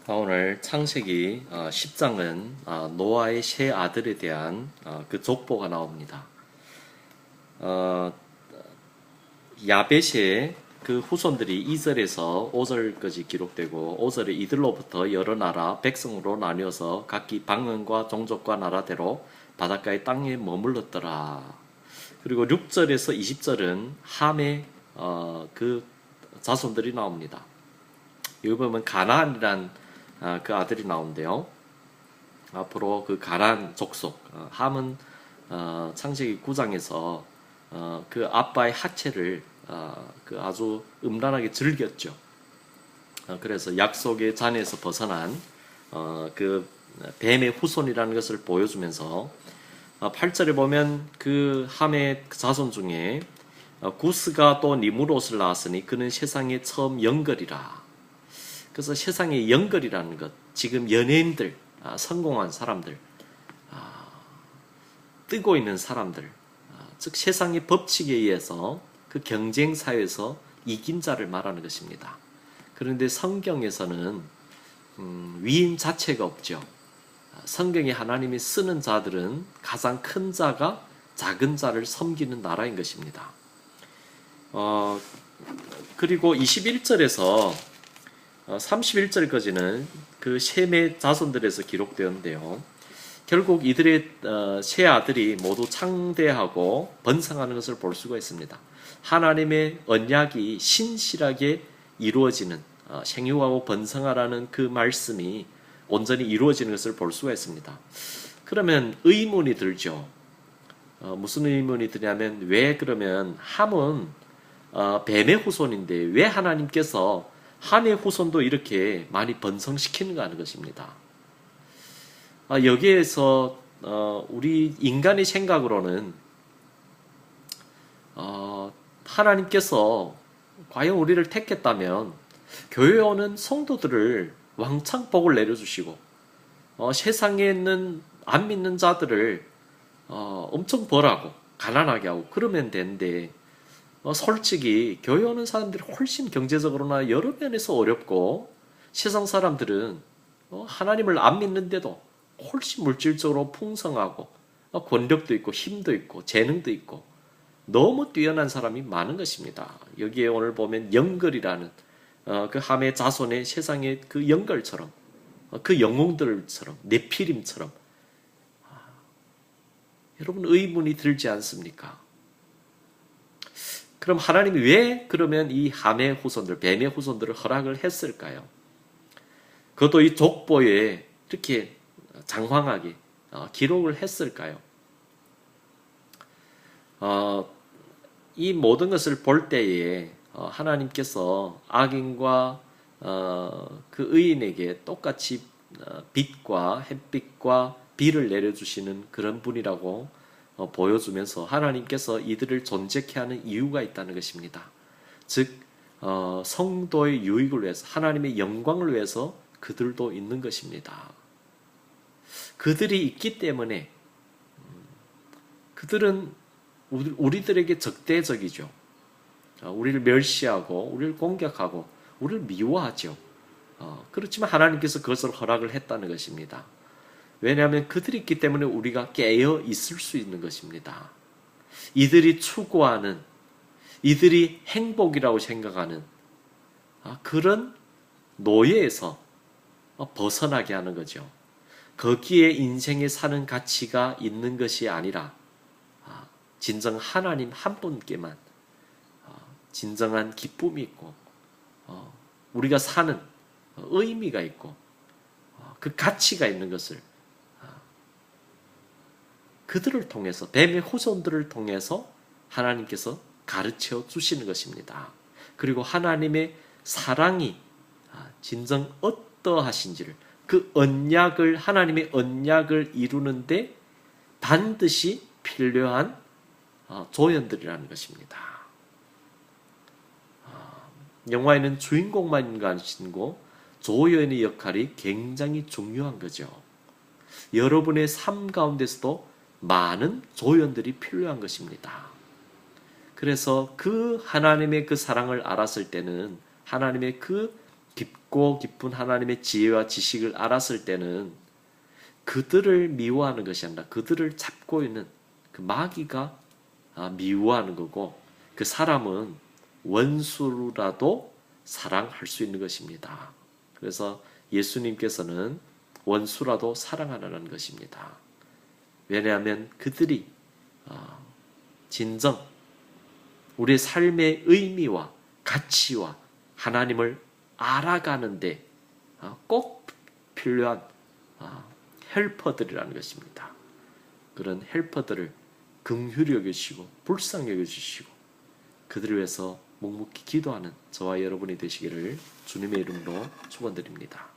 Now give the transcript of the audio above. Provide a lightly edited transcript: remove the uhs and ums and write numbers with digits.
오늘 창세기 10장은 노아의 세 아들에 대한 그 족보가 나옵니다. 야벳의 그 후손들이 2절에서 5절까지 기록되고 5절에 이들로부터 여러 나라 백성으로 나뉘어서 각기 방언과 종족과 나라대로 바닷가의 땅에 머물렀더라. 그리고 6절에서 20절은 함의 그 자손들이 나옵니다. 여기 보면 가나안이란 그 아들이 나오는데요. 앞으로 그 가나안 족속 함은 창세기 9장에서 그 아빠의 하체를 그 아주 음란하게 즐겼죠. 그래서 약속의 잔에서 벗어난 그 뱀의 후손이라는 것을 보여주면서 8절에 보면 그 함의 자손 중에 구스가 또 니무롯을 낳았으니 그는 세상에 처음 영걸이라. 그래서 세상의 영걸이라는 것, 지금 연예인들, 성공한 사람들, 뜨고 있는 사람들, 즉 세상의 법칙에 의해서 그 경쟁 사회에서 이긴 자를 말하는 것입니다. 그런데 성경에서는 위인 자체가 없죠. 성경에 하나님이 쓰는 자들은 가장 큰 자가 작은 자를 섬기는 나라인 것입니다. 그리고 21절에서 31절까지는 그 셈의 자손들에서 기록되었는데요. 결국 이들의 세 아들이 모두 창대하고 번성하는 것을 볼 수가 있습니다. 하나님의 언약이 신실하게 이루어지는 생육하고 번성하라는 그 말씀이 온전히 이루어지는 것을 볼 수가 있습니다. 그러면 의문이 들죠. 무슨 의문이 드냐면 왜 그러면 함은 뱀의 후손인데 왜 하나님께서 함의 후손도 이렇게 많이 번성시키는가 하는 것입니다. 여기에서 우리 인간의 생각으로는 하나님께서 과연 우리를 택했다면 교회에 오는 성도들을 왕창 복을 내려주시고 세상에 있는 안 믿는 자들을 엄청 벌하고 가난하게 하고 그러면 되는데 솔직히 교회 오는 사람들이 훨씬 경제적으로나 여러 면에서 어렵고 세상 사람들은 하나님을 안 믿는데도 훨씬 물질적으로 풍성하고 권력도 있고 힘도 있고 재능도 있고 너무 뛰어난 사람이 많은 것입니다. 여기에 오늘 보면 영걸이라는 그 함의 자손의 세상의 그 영걸처럼 그 영웅들처럼 네피림처럼 여러분 의문이 들지 않습니까? 그럼 하나님이 왜 그러면 이 함의 후손들, 뱀의 후손들을 허락을 했을까요? 그것도 이 족보에 이렇게 장황하게 기록을 했을까요? 이 모든 것을 볼 때에 하나님께서 악인과 그 의인에게 똑같이 빛과 햇빛과 비를 내려주시는 그런 분이라고 보여주면서 하나님께서 이들을 존재케 하는 이유가 있다는 것입니다. 즉 성도의 유익을 위해서 하나님의 영광을 위해서 그들도 있는 것입니다. 그들이 있기 때문에 그들은 우리들에게 적대적이죠. 우리를 멸시하고 우리를 공격하고 우리를 미워하죠. 그렇지만 하나님께서 그것을 허락을 했다는 것입니다. 왜냐하면 그들이 있기 때문에 우리가 깨어 있을 수 있는 것입니다. 이들이 추구하는, 이들이 행복이라고 생각하는 그런 노예에서 벗어나게 하는 거죠. 거기에 인생에 사는 가치가 있는 것이 아니라 진정 하나님 한 분께만 진정한 기쁨이 있고 우리가 사는 의미가 있고 그 가치가 있는 것을 그들을 통해서 뱀의 후손들을 통해서 하나님께서 가르쳐 주시는 것입니다. 그리고 하나님의 사랑이 진정 어떠하신지를 그 언약을 하나님의 언약을 이루는데 반드시 필요한 조연들이라는 것입니다. 영화에는 주인공만 있는 것이 아니고 조연의 역할이 굉장히 중요한 거죠. 여러분의 삶 가운데서도 많은 조연들이 필요한 것입니다. 그래서 그 하나님의 그 사랑을 알았을 때는 하나님의 그 넓고 깊은 하나님의 지혜와 지식을 알았을 때는 그들을 미워하는 것이 아니라 그들을 잡고 있는 그 마귀가 미워하는 거고, 그 사람은 원수라도 사랑할 수 있는 것입니다. 그래서 예수님께서는 원수라도 사랑하라는 것입니다. 왜냐하면 그들이 진정 우리의 삶의 의미와 가치와 하나님을 알아가는데 꼭 필요한 헬퍼들이라는 것입니다. 그런 헬퍼들을 긍휼히 여기시고 불쌍히 여겨주시고 그들을 위해서 묵묵히 기도하는 저와 여러분이 되시기를 주님의 이름으로 축원드립니다.